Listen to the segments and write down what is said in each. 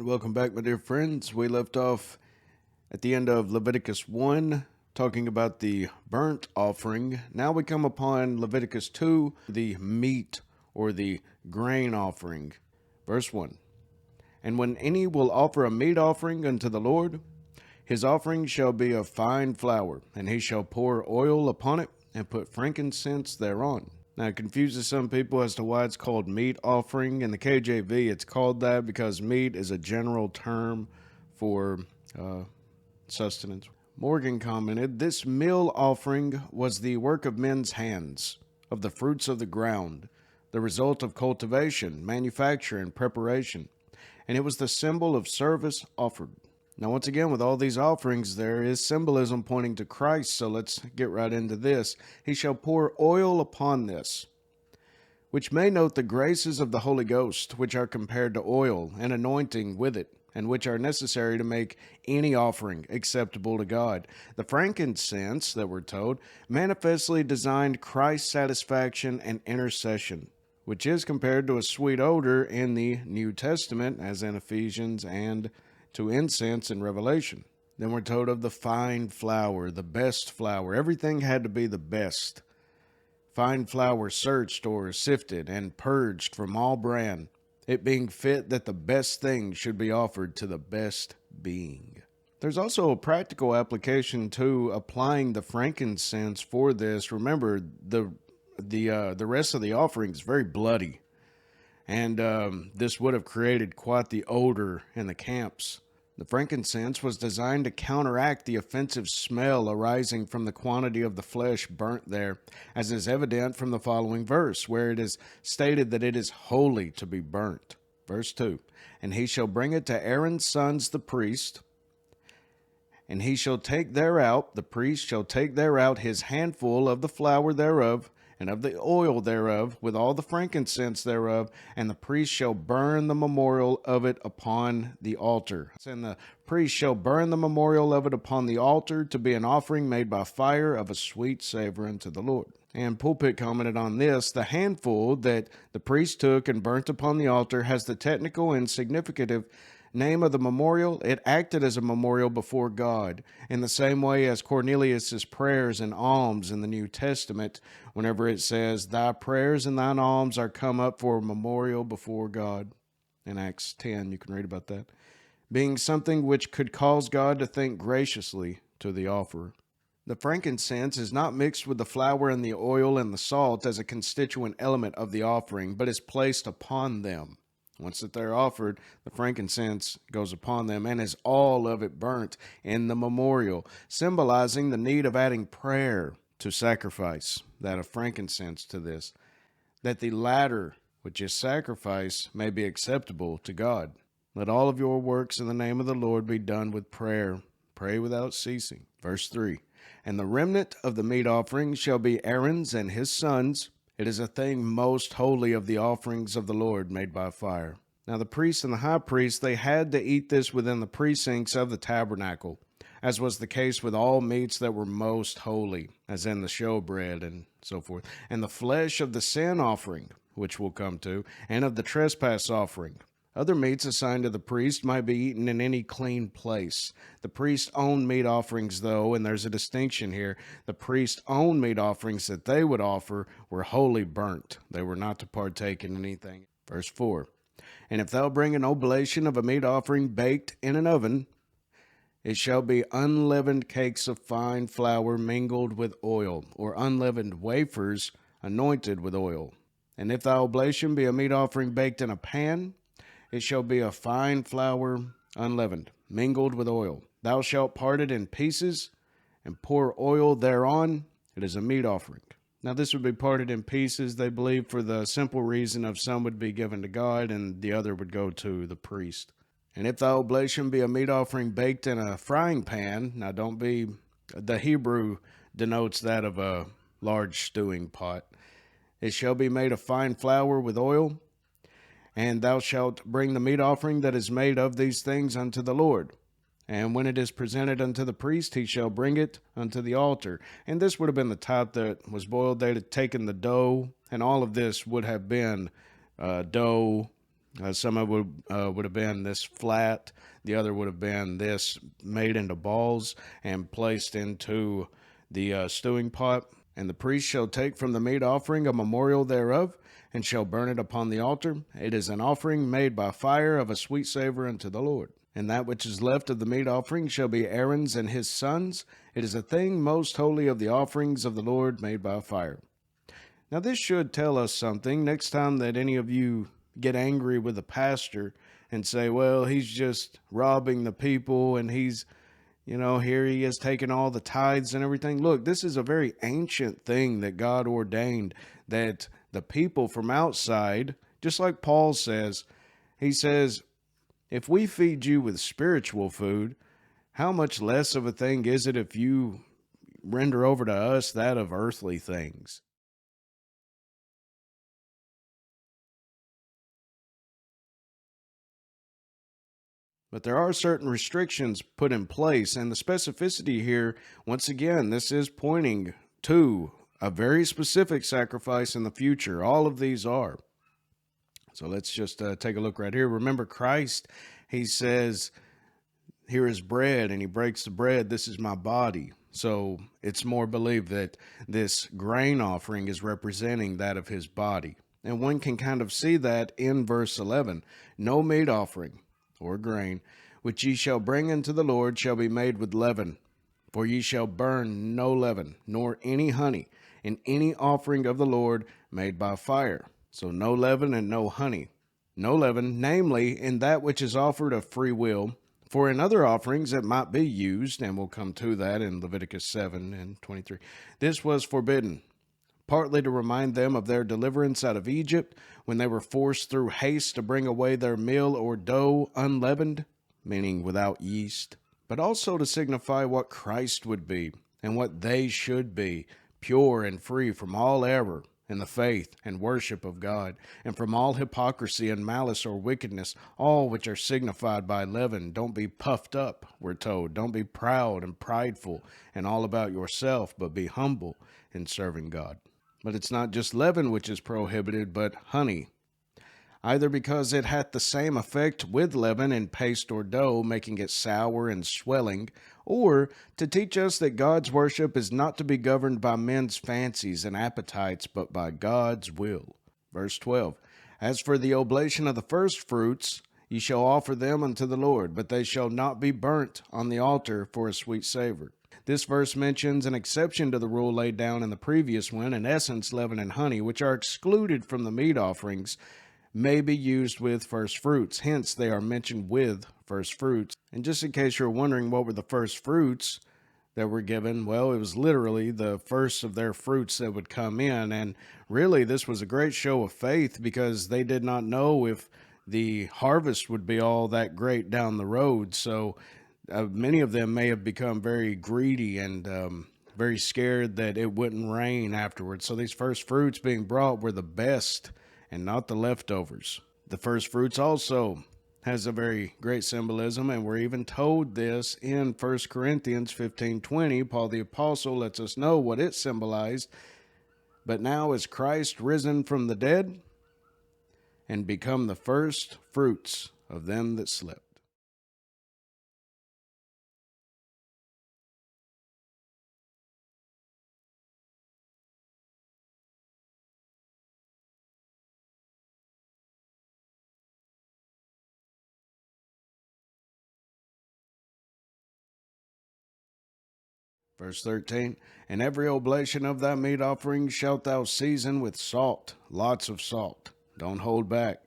Welcome back, my dear friends. We left off at the end of Leviticus 1, talking about the burnt offering. Now we come upon Leviticus 2, the meat or the grain offering. Verse 1. And when any will offer a meat offering unto the Lord, his offering shall be of fine flour, and he shall pour oil upon it, and put frankincense thereon. Now, it confuses some people as to why it's called meat offering. In the KJV, it's called that because meat is a general term for sustenance. Morgan commented, this meal offering was the work of men's hands, of the fruits of the ground, the result of cultivation, manufacture, and preparation, and it was the symbol of service offered. Now, once again, with all these offerings, there is symbolism pointing to Christ, so let's get right into this. He shall pour oil upon this, which may note the graces of the Holy Ghost, which are compared to oil, and anointing with it, and which are necessary to make any offering acceptable to God. The frankincense, that we're told, manifestly designed Christ's satisfaction and intercession, which is compared to a sweet odor in the New Testament, as in Ephesians, and to incense in Revelation. Then we're told of the fine flour, the best flour. Everything had to be the best. Fine flour searched or sifted and purged from all bran, it being fit that the best thing should be offered to the best being. There's also a practical application to applying the frankincense for this. Remember, the rest of the offering is very bloody. And this would have created quite the odor in the camps. The frankincense was designed to counteract the offensive smell arising from the quantity of the flesh burnt there, as is evident from the following verse, where it is stated that it is holy to be burnt. Verse 2, and he shall bring it to Aaron's sons the priest, and he shall take thereout, the priest shall take thereout his handful of the flour thereof, and of the oil thereof, with all the frankincense thereof, and the priest shall burn the memorial of it upon the altar. And the priest shall burn the memorial of it upon the altar to be an offering made by fire of a sweet savor unto the Lord. And Pulpit commented on this, the handful that the priest took and burnt upon the altar has the technical and significant name of the memorial. It acted as a memorial before God, in the same way as Cornelius's prayers and alms in the New Testament, whenever it says, thy prayers and thine alms are come up for a memorial before God. In Acts 10, you can read about that. Being something which could cause God to think graciously to the offerer. The frankincense is not mixed with the flour and the oil and the salt as a constituent element of the offering, but is placed upon them. Once that they're offered, the frankincense goes upon them and is all of it burnt in the memorial, symbolizing the need of adding prayer to sacrifice, that of frankincense to this, that the latter, which is sacrifice, may be acceptable to God. Let all of your works in the name of the Lord be done with prayer. Pray without ceasing. Verse 3, and the remnant of the meat offering shall be Aaron's and his sons. It is a thing most holy of the offerings of the Lord made by fire. Now the priests and the high priest, they had to eat this within the precincts of the tabernacle, as was the case with all meats that were most holy, as in the showbread and so forth, and the flesh of the sin offering, which we'll come to, and of the trespass offering. Other meats assigned to the priest might be eaten in any clean place. The priest owned meat offerings, though, and there's a distinction here. The priest owned meat offerings that they would offer were wholly burnt. They were not to partake in anything. Verse 4, and if thou bring an oblation of a meat offering baked in an oven, it shall be unleavened cakes of fine flour mingled with oil, or unleavened wafers anointed with oil. And if thy oblation be a meat offering baked in a pan, it shall be a fine flour, unleavened, mingled with oil. Thou shalt part it in pieces, and pour oil thereon. It is a meat offering. Now this would be parted in pieces, they believe, for the simple reason of some would be given to God, and the other would go to the priest. And if thy oblation be a meat offering baked in a frying pan, now don't be, the Hebrew denotes that of a large stewing pot. It shall be made of fine flour with oil. And thou shalt bring the meat offering that is made of these things unto the Lord. And when it is presented unto the priest, he shall bring it unto the altar. And this would have been the type that was boiled. They'd have taken the dough, and all of this would have been dough Some of it would have been this flat. The other would have been this made into balls and placed into the stewing pot. And the priest shall take from the meat offering a memorial thereof, and shall burn it upon the altar. It is an offering made by fire of a sweet savor unto the Lord. And that which is left of the meat offering shall be Aaron's and his sons. It is a thing most holy of the offerings of the Lord made by fire. Now this should tell us something. Next time that any of you get angry with a pastor and say, well, he's just robbing the people and he's, here he is taking all the tithes and everything. Look, this is a very ancient thing that God ordained, that the people from outside, just like Paul says, he says, if we feed you with spiritual food, how much less of a thing is it if you render over to us that of earthly things? But there are certain restrictions put in place, and the specificity here, once again, this is pointing to a very specific sacrifice in the future. All of these are. So let's just take a look right here. Remember Christ, he says, here is bread, and he breaks the bread. This is my body. So it's more believed that this grain offering is representing that of his body. And one can kind of see that in verse 11. No meat offering or grain, which ye shall bring unto the Lord, shall be made with leaven. For ye shall burn no leaven, nor any honey, in any offering of the Lord made by fire. So no leaven and no honey. No leaven, namely, in that which is offered of free will. For in other offerings it might be used, and we'll come to that in Leviticus 7 and 23. This was forbidden, partly to remind them of their deliverance out of Egypt, when they were forced through haste to bring away their meal or dough unleavened, meaning without yeast, but also to signify what Christ would be and what they should be, pure and free from all error in the faith and worship of God, and from all hypocrisy and malice or wickedness, all which are signified by leaven. Don't be puffed up, we're told. Don't be proud and prideful and all about yourself, but be humble in serving God. But it's not just leaven which is prohibited, but honey, either because it hath the same effect with leaven in paste or dough, making it sour and swelling, or to teach us that God's worship is not to be governed by men's fancies and appetites, but by God's will. Verse 12, as for the oblation of the first fruits, ye shall offer them unto the Lord, but they shall not be burnt on the altar for a sweet savor. This verse mentions an exception to the rule laid down in the previous one. In essence, leaven and honey, which are excluded from the meat offerings, may be used with first fruits. Hence, they are mentioned with first fruits. And just in case you're wondering what were the first fruits that were given, well, it was literally the first of their fruits that would come in. And really, this was a great show of faith, because they did not know if the harvest would be all that great down the road. So many of them may have become very greedy and very scared that it wouldn't rain afterwards. So these first fruits being brought were the best and not the leftovers. The first fruits also has a very great symbolism, and we're even told this in 1 Corinthians 15:20. Paul the Apostle lets us know what it symbolized. But now is Christ risen from the dead and become the first fruits of them that slept. Verse 13, and every oblation of thy meat offering shalt thou season with salt, lots of salt. Don't hold back.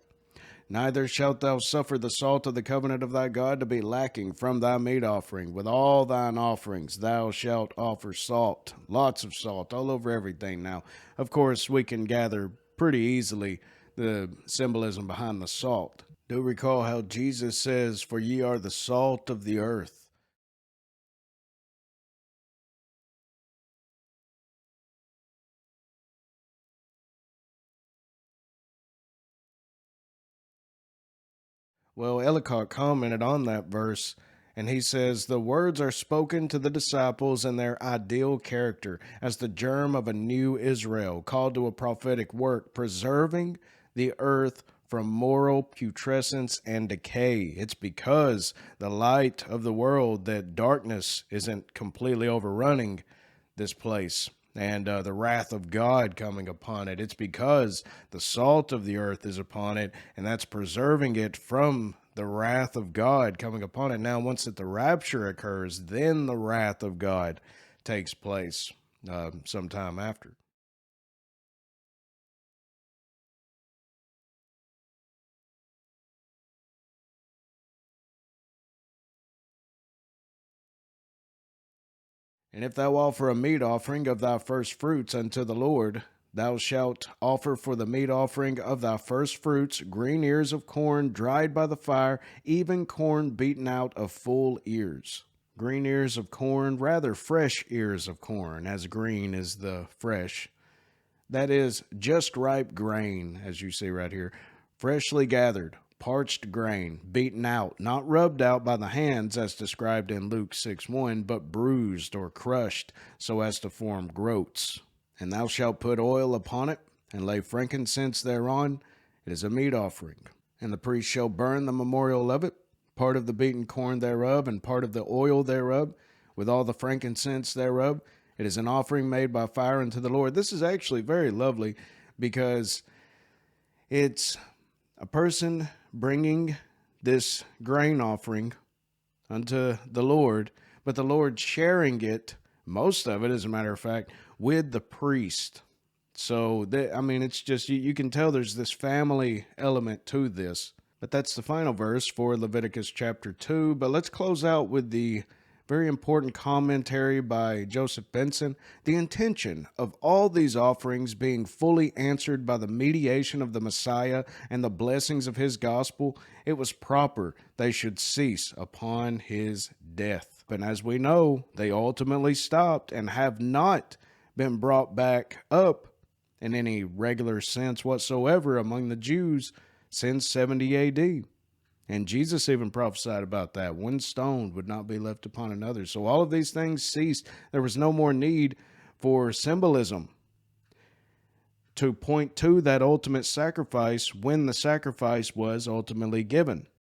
Neither shalt thou suffer the salt of the covenant of thy God to be lacking from thy meat offering. With all thine offerings thou shalt offer salt, lots of salt, all over everything. Now, of course, we can gather pretty easily the symbolism behind the salt. Do recall how Jesus says, for ye are the salt of the earth. Well, Ellicott commented on that verse, and he says, the words are spoken to the disciples in their ideal character as the germ of a new Israel, called to a prophetic work, preserving the earth from moral putrescence and decay. It's because the light of the world that darkness isn't completely overrunning this place and the wrath of God coming upon it. It's because the salt of the earth is upon it, and that's preserving it from the wrath of God coming upon it. Now, once that the rapture occurs, then the wrath of God takes place sometime after. And if thou offer a meat offering of thy first fruits unto the Lord, thou shalt offer for the meat offering of thy first fruits green ears of corn dried by the fire, even corn beaten out of full ears. Green ears of corn, rather fresh ears of corn, as green is the fresh. That is just ripe grain, as you see right here, freshly gathered, parched grain, beaten out, not rubbed out by the hands as described in Luke 6:1, but bruised or crushed so as to form groats. And thou shalt put oil upon it, and lay frankincense thereon. It is a meat offering. And the priest shall burn the memorial of it, part of the beaten corn thereof, and part of the oil thereof, with all the frankincense thereof. It is an offering made by fire unto the Lord. This is actually very lovely because it's a person bringing this grain offering unto the Lord, but the Lord sharing it, most of it, as a matter of fact, with the priest. So, it's just, you can tell there's this family element to this. But that's the final verse for Leviticus chapter 2. But let's close out with the very important commentary by Joseph Benson. The intention of all these offerings being fully answered by the mediation of the Messiah and the blessings of his gospel, it was proper they should cease upon his death. And as we know, they ultimately stopped and have not been brought back up in any regular sense whatsoever among the Jews since 70 AD. And Jesus even prophesied about that. One stone would not be left upon another. So all of these things ceased. There was no more need for symbolism to point to that ultimate sacrifice when the sacrifice was ultimately given.